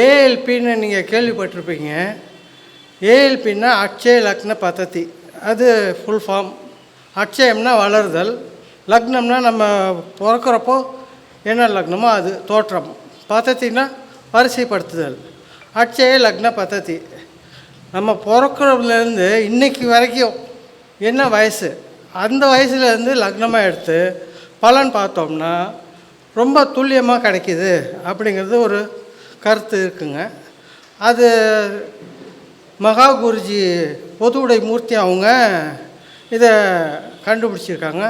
ஏஎல்பின்னு நீங்கள் கேள்விப்பட்டிருப்பீங்க. ஏஎல்பின்னா அட்சய லக்ன பத்ததி. அது ஃபுல் ஃபார்ம். அட்சயம்னா வளருதல், லக்னம்னா நம்ம பிறக்கிறப்போ என்ன லக்னமோ அது தோற்றம், பத்தத்தின்னா வரிசைப்படுத்துதல். அட்சய லக்ன பத்ததி. நம்ம பிறக்கிறதுலேருந்து இன்றைக்கி வரைக்கும் என்ன வயசு, அந்த வயசுலேருந்து லக்னமாக எடுத்து பலன் பார்த்தோம்னா ரொம்ப துல்லியமாக கிடைக்கிது அப்படிங்கிறது ஒரு கருத்து இருக்குங்க. அது மகா குருஜி பொதுவுடை மூர்த்தி அவங்க இதை கண்டுபிடிச்சிருக்காங்க.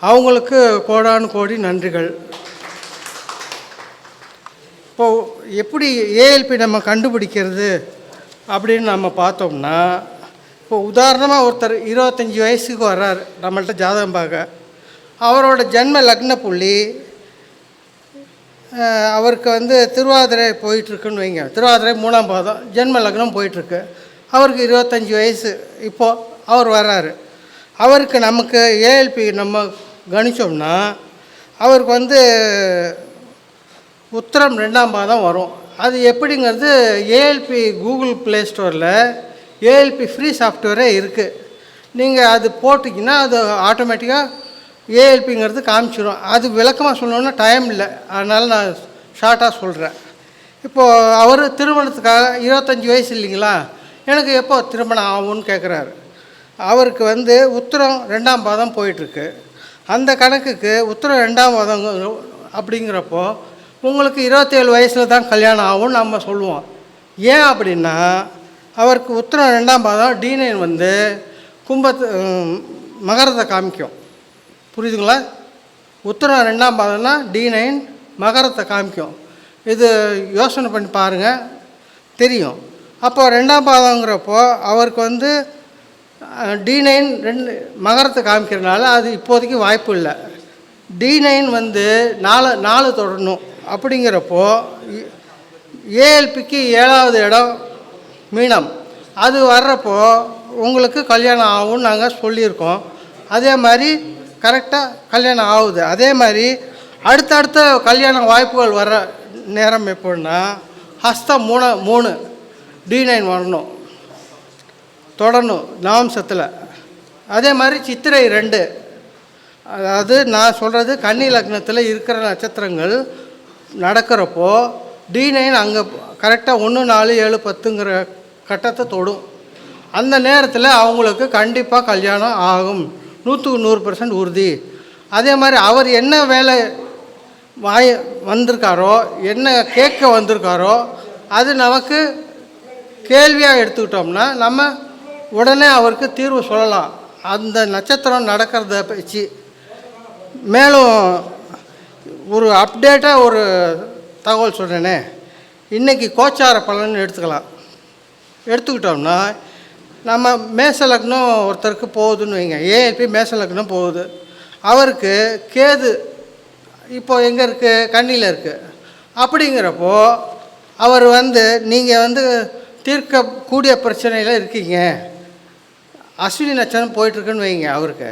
அவங்களுக்கு கோடானு கோடி நன்றிகள். இப்போது எப்படி ஏஎல்பி நம்ம கண்டுபிடிக்கிறது அப்படின்னு நம்ம பார்த்தோம்னா, இப்போ உதாரணமாக ஒருத்தர் 25 வயசுக்கு வர்றார் நம்மள்ட்ட ஜாதகம் பார்க்க. அவரோட ஜென்ம லக்ன புள்ளி அவருக்கு திருவாதிரை போயிட்டுருக்குன்னு வைங்க. திருவாதிரை 3ஆம் பாதம் ஜென்ம லக்னம் போயிட்டுருக்கு. அவருக்கு 25 வயசு. இப்போது அவர் வர்றாரு. அவருக்கு நமக்கு ஏஎல்பி நம்ம கணித்தோம்னா அவருக்கு உத்திரம் 2ஆம் பாதம் வரும். அது எப்படிங்கிறது ஏஎல்பி கூகுள் ப்ளே ஸ்டோரில் ஏஎல்பி ஃப்ரீ சாஃப்ட்வேரே இருக்குது. நீங்கள் அது போட்டிங்கன்னா அது ஆட்டோமேட்டிக்காக ஏஎல்பிங்கிறது காமிச்சிடும். அது விளக்கமாக சொல்லணுன்னா டைம் இல்லை, அதனால் நான் ஷார்ட்டாக சொல்கிறேன். இப்போது அவர் திருமணத்துக்காக 25 வயசு இல்லைங்களா, எனக்கு எப்போ திருமணம் ஆகும்னு கேட்குறாரு. அவருக்கு உத்திரம் 2ஆம் பாதம் போயிட்டுருக்கு. அந்த கணக்குக்கு உத்திரம் 2ஆம் பாதம் அப்படிங்கிறப்போ உங்களுக்கு 27 வயசில் தான் கல்யாணம் ஆகும்னு நம்ம சொல்லுவோம். ஏன் அப்படின்னா அவருக்கு உத்திரம் 2ஆம் பாதம் D9 மகரத்தை காமிக்கும். புரியுதுங்களா? உத்திரம் 2ஆம் பாதம்னா D9 மகரத்தை காமிக்கும். இது யோசனை பண்ணி பாருங்கள், தெரியும். அப்போ 2ஆம் பாதங்கிறப்போ அவருக்கு D9 மகரத்தை காமிக்கிறதுனால அது இப்போதைக்கு வாய்ப்பு இல்லை. D9 4 தொடரணும். அப்படிங்கிறப்போ ஏஎல்பிக்கு 7வது இடம் மீனம். அது வர்றப்போ உங்களுக்கு கல்யாணம் ஆகும்னு நாங்கள் சொல்லியிருக்கோம். அதே மாதிரி கரெக்டாக கல்யாணம் ஆகுது. அதே மாதிரி அடுத்தடுத்த கல்யாண வாய்ப்புகள் வர்ற நேரம் எப்படின்னா ஹஸ்தம் 3 D9 வரணும், தொடரணும் நவம்சத்தில். அதே மாதிரி சித்திரை 2, அதாவது நான் சொல்கிறது கன்னி லக்னத்தில் இருக்கிற நட்சத்திரங்கள் நடக்கிறப்போ D9 அங்கே கரெக்டாக 1, 4, 7, 10ங்கிற கட்டத்தை தொடும். அந்த நேரத்தில் அவங்களுக்கு கண்டிப்பாக கல்யாணம் ஆகும், 100% உறுதி. அதே மாதிரி அவர் என்ன வேலை வந்திருக்காரோ, என்ன கேட்க வந்திருக்காரோ, அது நமக்கு கேள்வியாக எடுத்துக்கிட்டோம்னா நம்ம உடனே அவருக்கு தீர்வு சொல்லலாம். அந்த நட்சத்திரம் நடக்கிறத வச்சு மேலும் ஒரு அப்டேட்டாக ஒரு தகவல் சொல்கிறேனே. இன்றைக்கி கோச்சார பலன் எடுத்துக்கிட்டோம்னா நம்ம மேச லக்னம் ஒருத்தருக்கு போகுதுன்னு வைங்க. ஏஎல்பி மேச லக்னம் போகுது. அவருக்கு கேது இப்போ எங்கே இருக்குது, கண்ணியில் இருக்குது. அப்படிங்கிறப்போ அவர் நீங்கள் தீர்க்கக்கூடிய பிரச்சனையில் இருக்கீங்க. அஸ்வினி நட்சத்திரம் போயிட்டுருக்குன்னு வைங்க. அவருக்கு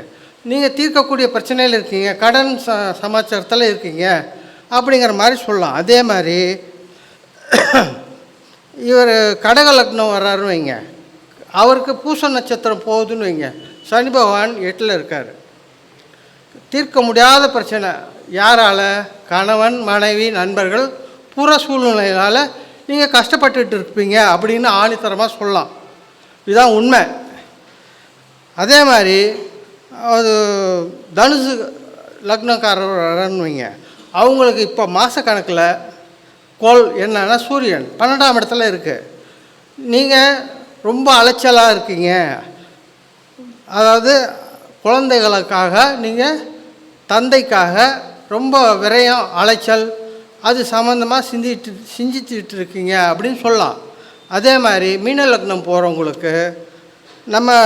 நீங்கள் தீர்க்கக்கூடிய பிரச்சனையில் இருக்கீங்க, கடன் சமாச்சாரத்தில் இருக்கீங்க அப்படிங்கிற மாதிரி சொல்லலாம். அதே மாதிரி இவர் கடக லக்னம் வர்றாருன்னு வைங்க. அவருக்கு பூச நட்சத்திரம் போகுதுன்னு வைங்க. சனி பகவான் 8ல் இருக்கார். தீர்க்க முடியாத பிரச்சனை யாரால்? கணவன், மனைவி, நண்பர்கள், புற சூழ்நிலையால் நீங்கள் கஷ்டப்பட்டுட்டு இருப்பீங்க அப்படின்னு ஆணித்தரமாக சொல்லலாம். இதுதான் உண்மை. அதே மாதிரி அது தனுசு லக்னக்காரர்னு வைங்க. அவங்களுக்கு இப்போ மாதக்கணக்கில் கோள் என்னன்னா சூரியன் 12ஆம் இடத்துல இருக்குது. நீங்கள் ரொம்ப அலைச்சலாக இருக்கீங்க. அதாவது குழந்தைகளுக்காக நீங்கள் தந்தைக்காக ரொம்ப விரயம், அலைச்சல், அது சம்மந்தமாக சிந்திச்சுட்டு இருக்கீங்க அப்படின்னு சொல்லலாம். அதே மாதிரி மீன லக்னம் போகிறவங்களுக்கு நம்ம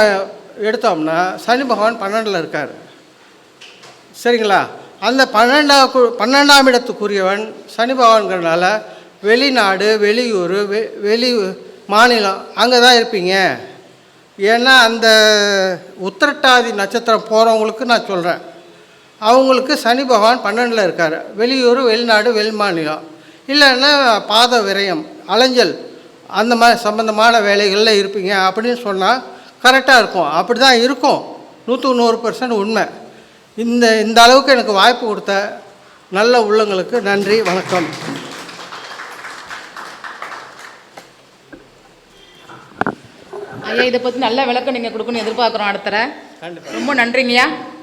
எடுத்தோம்னா சனி பகவான் 12ல் இருக்கார். சரிங்களா? அந்த 12ஆம் இடத்துக்குரியவன் சனி பகவான்கிறதுனால வெளிநாடு, வெளியூர், வெளி மாநிலம் அங்கே தான் இருப்பீங்க. ஏன்னா அந்த உத்திரட்டாதி நட்சத்திரம் போகிறவங்களுக்கு நான் சொல்கிறேன், அவங்களுக்கு சனி பகவான் 12ல் இருக்கார். வெளியூர், வெளிநாடு, வெளி மாநிலம், இல்லைன்னா பாத விரயம் அலைஞ்சல் அந்த மாதிரி சம்மந்தமான வேலைகளில் இருப்பீங்க அப்படின்னு சொன்னால் கரெக்டாக இருக்கும். அப்படி தான் இருக்கும். 100% உண்மை. இந்த அளவுக்கு எனக்கு வாய்ப்பு கொடுத்த நல்ல உள்ளங்களுக்கு நன்றி, வணக்கம். ஐயா, இதை பற்றி நல்ல விளக்கம் நீங்கள் கொடுக்கணும்னு எதிர்பார்க்குறோம் அடுத்தர. ரொம்ப நன்றிங்கய்யா.